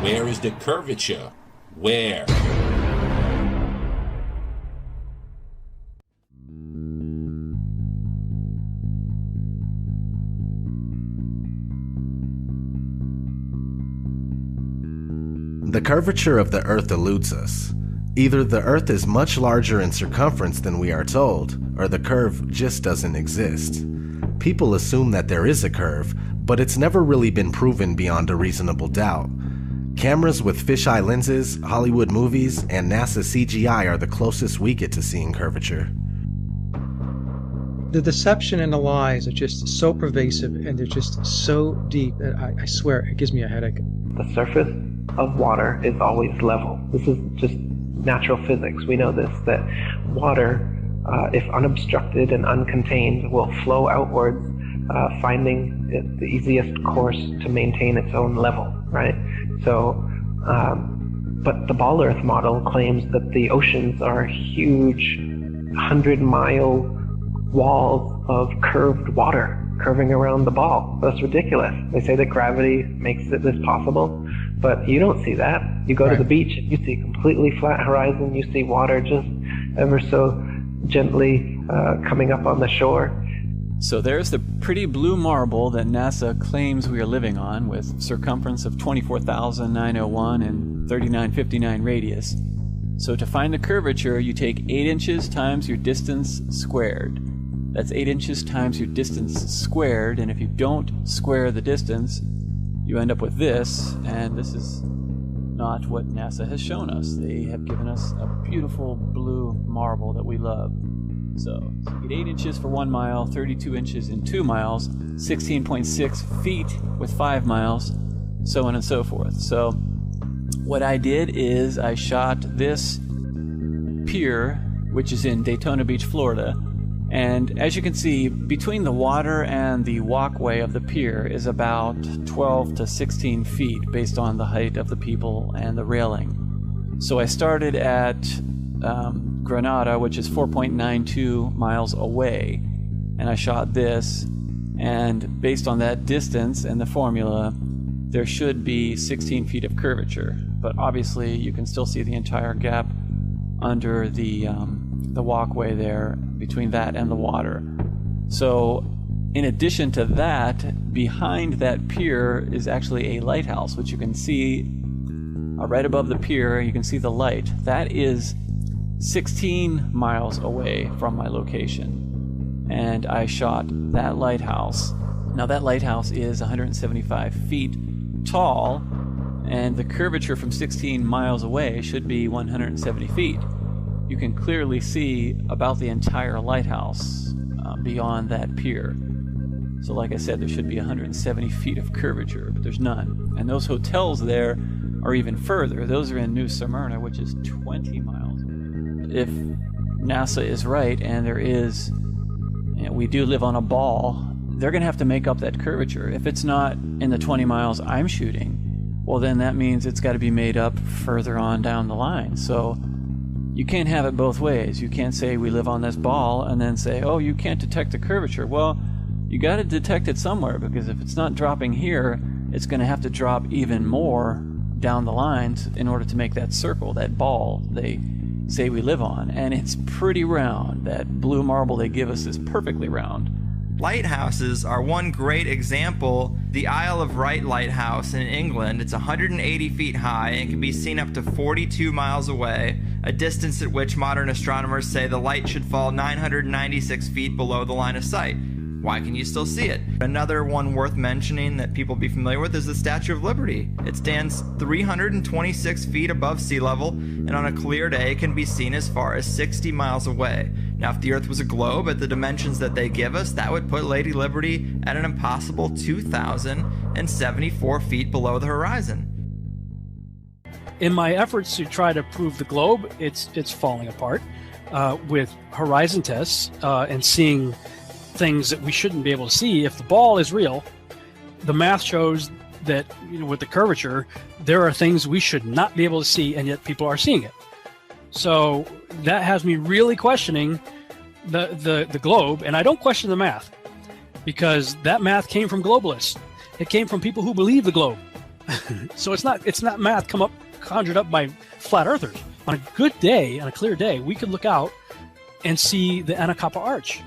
Where is the curvature? Where? The curvature of the Earth eludes us. Either the Earth is much larger in circumference than we are told, or the curve just doesn't exist. People assume that there is a curve, but it's never really been proven beyond a reasonable doubt. Cameras with fisheye lenses, Hollywood movies, and NASA CGI are the closest we get to seeing curvature. The deception and the lies are just so pervasive, and they're just so deep that I swear it gives me a headache. The surface of water is always level. This is just natural physics. We know this, that water, if unobstructed and uncontained, will flow outwards, finding it the easiest course to maintain its own level, right? So, but the ball earth model claims that the oceans are huge 100-mile walls of curved water curving around the ball. That's ridiculous. They say that gravity makes this possible, but you don't see that. You go to the beach and you see completely flat horizon. You see water just ever so gently coming up on the shore. So there's the pretty blue marble that NASA claims we are living on, with circumference of 24,901 and 3959 radius. So to find the curvature, you take 8 inches times your distance squared. That's 8 inches times your distance squared, and if you don't square the distance, you end up with this, and this is not what NASA has shown us. They have given us a beautiful blue marble that we love. So you get 8 inches for 1 mile, 32 inches in 2 miles, 16.6 feet with 5 miles, so on and so forth. So what I did is I shot this pier, which is in Daytona Beach, Florida, and as you can see, between the water and the walkway of the pier is about 12 to 16 feet based on the height of the people and the railing. So I started at Granada, which is 4.92 miles away, and I shot this, and based on that distance and the formula, there should be 16 feet of curvature, but obviously you can still see the entire gap under the walkway there between that and the water. So in addition to that, behind that pier is actually a lighthouse, which you can see right above the pier. You can see the light. That is 16 miles away from my location, and I shot that lighthouse. Now that lighthouse is 175 feet tall, and the curvature from 16 miles away should be 170 feet. You can clearly see about the entire lighthouse beyond that pier. So like I said, there should be 170 feet of curvature, but there's none. And those hotels there are even further. Those are in New Smyrna, which is 20 miles. If NASA is right, and there is, we do live on a ball, they're going to have to make up that curvature. If it's not in the 20 miles I'm shooting, well then that means it's got to be made up further on down the line. So you can't have it both ways. You can't say we live on this ball and then say, oh, you can't detect the curvature. Well, you got to detect it somewhere, because if it's not dropping here, it's going to have to drop even more down the lines in order to make that circle, that ball they say we live on. And it's pretty round. That blue marble they give us is perfectly round. Lighthouses are one great example. The Isle of Wight Lighthouse in England, it's 180 feet high and can be seen up to 42 miles away, a distance at which modern astronomers say the light should fall 996 feet below the line of sight. Why can you still see it? Another one worth mentioning that people be familiar with is the Statue of Liberty. It stands 326 feet above sea level, and on a clear day can be seen as far as 60 miles away. Now, if the Earth was a globe at the dimensions that they give us, that would put Lady Liberty at an impossible 2,074 feet below the horizon. In my efforts to try to prove the globe, it's falling apart with horizon tests and seeing things that we shouldn't be able to see. If the ball is real, the math shows that, with the curvature, there are things we should not be able to see, and yet people are seeing it. So that has me really questioning the globe, and I don't question the math, because that math came from globalists. It came from people who believe the globe. So it's not math conjured up by flat earthers. On a good day, on a clear day, we could look out and see the Anacapa Arch.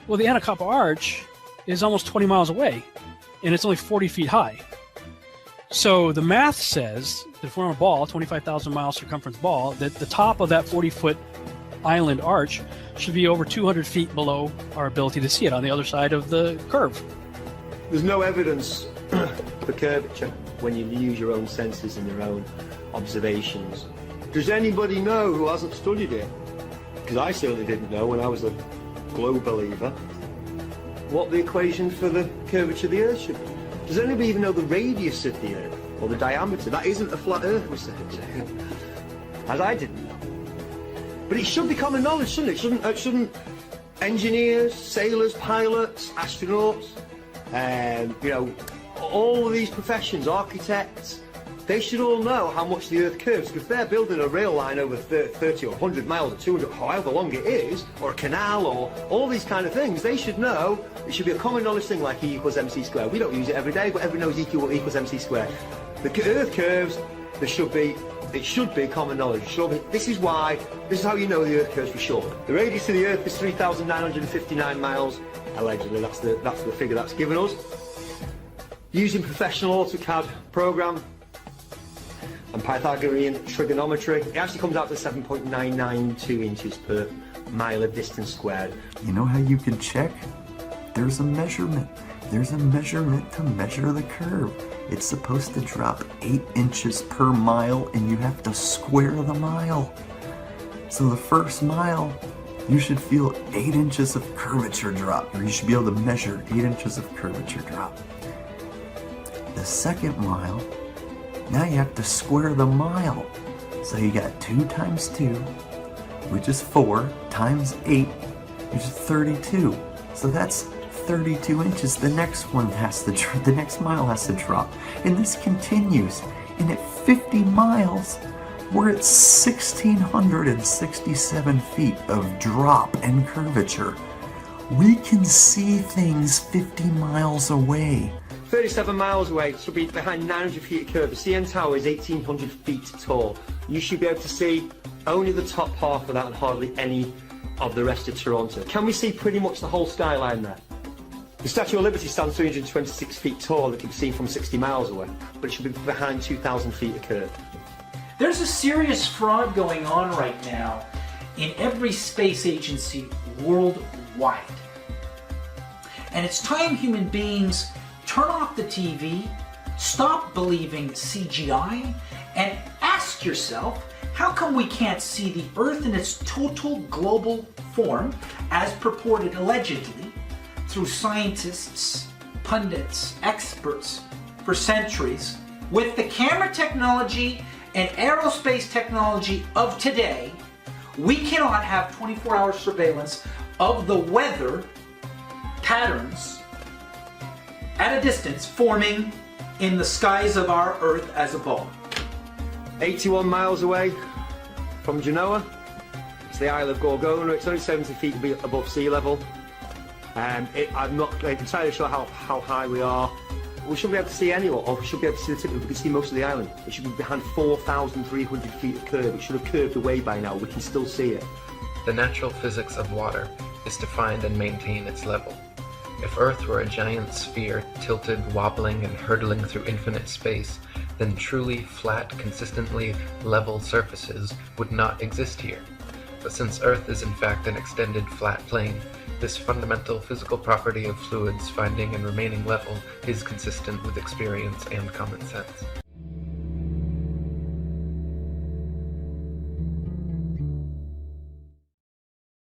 Well, the Anacapa Arch is almost 20 miles away, and it's only 40 feet high. So the math says that if we're on a ball, 25,000 mile circumference ball, that the top of that 40-foot island arch should be over 200 feet below our ability to see it on the other side of the curve. There's no evidence for curvature when you use your own senses and your own observations. Does anybody know who hasn't studied it? Because I certainly didn't know when I was a globe believer what the equation for the curvature of the Earth should be. Does anybody even know the radius of the Earth or the diameter? That isn't a flat Earth research, as I didn't know. But it should be common knowledge, shouldn't it? Shouldn't engineers, sailors, pilots, astronauts, you know, all of these professions, architects, they should all know how much the Earth curves. Because if they're building a rail line over 30 or 100 miles or 200, however long it is, or a canal, or all these kind of things, they should know. It should be a common knowledge thing like E equals MC squared. We don't use it every day, but everyone knows E equals MC squared. The Earth curves, it should be common knowledge. This is how you know the Earth curves for sure. The radius of the Earth is 3,959 miles, allegedly. That's the figure that's given us. Using professional AutoCAD program and Pythagorean trigonometry, it actually comes out to 7.992 inches per mile of distance squared. You know how you can check? There's a measurement. There's a measurement to measure the curve. It's supposed to drop 8 inches per mile, and you have to square the mile. So the first mile, you should feel 8 inches of curvature drop, or you should be able to measure 8 inches of curvature drop. The second mile, now you have to square the mile. So you got 2 times 2, which is 4, times 8, which is 32. So that's 32 inches. The next mile has to drop. And this continues. And at 50 miles, we're at 1,667 feet of drop and curvature. We can see things 50 miles away. 37 miles away, so be behind 900 feet of curve. The CN Tower is 1,800 feet tall. You should be able to see only the top half of that and hardly any of the rest of Toronto. Can we see pretty much the whole skyline there? The Statue of Liberty stands 326 feet tall. It can be seen from 60 miles away, but it should be behind 2,000 feet of curve. There's a serious fraud going on right now in every space agency worldwide. And it's time human beings turn off the TV, stop believing CGI, and ask yourself, how come we can't see the Earth in its total global form, as purported allegedly, through scientists, pundits, experts, for centuries, with the camera technology and aerospace technology of today? We cannot have 24-hour surveillance of the weather patterns at a distance forming in the skies of our Earth as a ball. 81 miles away from Genoa, it's the Isle of Gorgona. It's only 70 feet above sea level. I'm not entirely sure how high we are. We should be able to see anyone, or we should be able to see the tip. We can see most of the island. It should be behind 4,300 feet of curve. It should have curved away by now. We can still see it. The natural physics of water is to find and maintain its level. If Earth were a giant sphere tilted, wobbling, and hurtling through infinite space, then truly flat, consistently level surfaces would not exist here. But since Earth is in fact an extended flat plane, this fundamental physical property of fluids finding and remaining level is consistent with experience and common sense.